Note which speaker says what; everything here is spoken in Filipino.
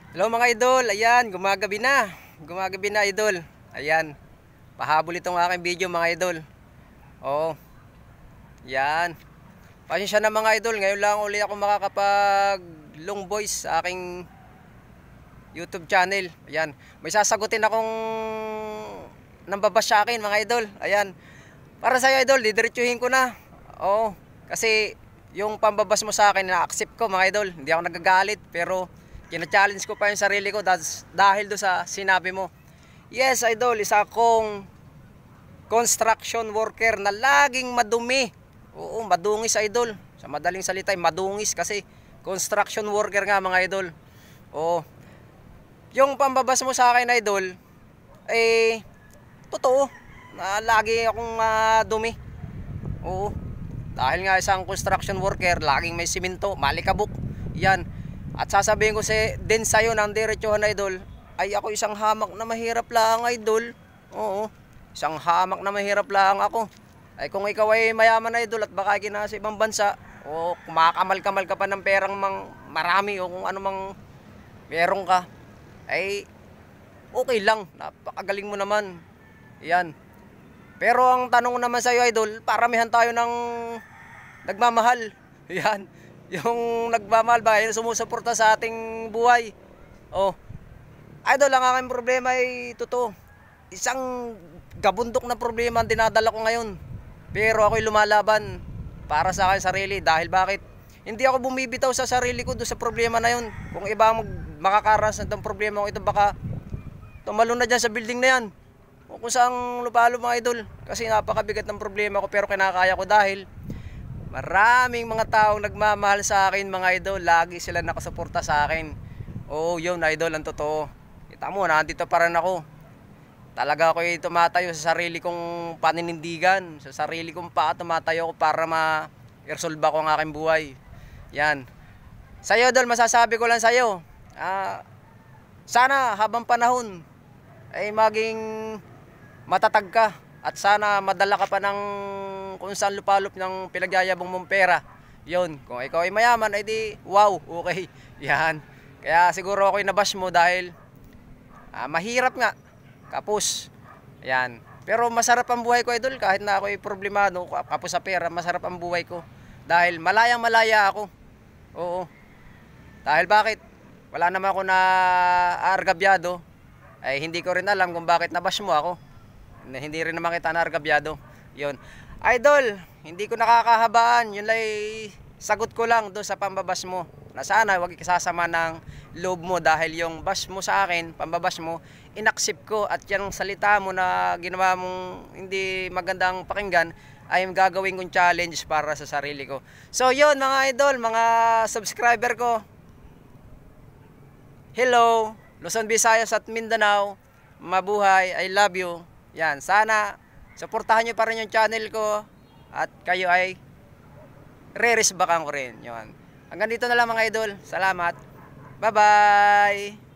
Speaker 1: Hello mga idol, ayan, gumagabi na. Gumagabi na idol. Ayan, pahabol itong aking video mga idol. Oo, yan. Pasensya na mga idol, ngayon lang uli ako makakapag long voice sa aking YouTube channel. Ayan, may sasagutin akong nambabas sa akin mga idol. Ayan, para sa'yo idol, didiretsuhin ko na. Oo, kasi yung pambabas mo sa akin, na-accept ko mga idol. Hindi ako nagagalit, pero kina-challenge ko pa yung sarili ko dahil do sa sinabi mo. Yes idol, isa akong construction worker na laging madumi. Oo, madungis idol. Sa madaling salita, madungis kasi construction worker nga mga idol. Oo. Yung pambabas mo sa akin idol, eh, totoo. Na lagi akong dumi. Oo. Dahil nga isang construction worker, laging may simento, malikabok. Yan. At sasabihin ko din sa'yo ng diretsuhan idol, ay ako isang hamak na mahirap lang idol. Oo. Isang hamak na mahirap lang ako. Ay kung ikaw ay mayaman idol at baka ginasa ibang bansa, o kumakamal-kamal ka pa ng perang marami o kung ano mang meron ka, ay okay lang. Napakagaling mo naman. Yan. Pero ang tanong naman sa'yo idol, paramihan tayo ng nagmamahal. Yan. Yung nagmamahal ba, yung sumusuporta sa ating buhay. Oh. Idol, ang aking problema ay totoo. Isang gabundok na problema ang dinadala ko ngayon. Pero ako'y lumalaban para sa aking sarili. Dahil bakit? Hindi ako bumibitaw sa sarili ko doon sa problema na yun. Kung iba makakaranas ng problema ko ito, baka tumalon na dyan sa building na yan. O kung saan lupalo mga idol. Kasi napakabigat ng problema ko pero kinakaya ko dahil maraming mga taong nagmamahal sa akin mga idol. Lagi sila nakasuporta sa akin. Oo, yun idol, ang totoo. Kita mo, nandito pa rin ako. Talaga ako'y tumatayo sa sarili kong paninindigan. Sa sarili kong paa tumatayo ko para ma-resolve ko ang aking buhay. Yan. Sa'yo idol, masasabi ko lang sa'yo. Sana habang panahon ay maging matatag ka. At sana madala ka pa ng kung saan lupalop ng pinagyayabong mong pera. Yun, kung ikaw ay mayaman, ay di, wow, okay. Yan. Kaya siguro ako'y nabash mo dahil mahirap nga. Kapos. Yan. Pero masarap ang buhay ko, idol. Kahit na ako'y problemado, kapos sa pera, masarap ang buhay ko. Dahil malayang malaya ako. Oo. Dahil bakit? Wala naman ako na argabyado. Ay hindi ko rin alam kung bakit nabash mo ako. Hindi rin naman kita nargabyado. Yun. Idol, hindi ko nakakahabaan. Yun lang sagot ko lang doon sa pambabas mo. Na sana huwag ikasasama ng loob mo dahil yung bash mo sa akin, pambabas mo, inaccept ko at yung salita mo na ginawa mong hindi magandang pakinggan ay gagawin kong challenge para sa sarili ko. So yun mga idol, mga subscriber ko. Hello, Luzon, Visayas at Mindanao. Mabuhay, I love you. Yan, sana suportahan nyo pa rin yung channel ko at kayo ay re-resbakan ko rin. Yun. Hanggang dito na lang mga idol. Salamat. Bye-bye.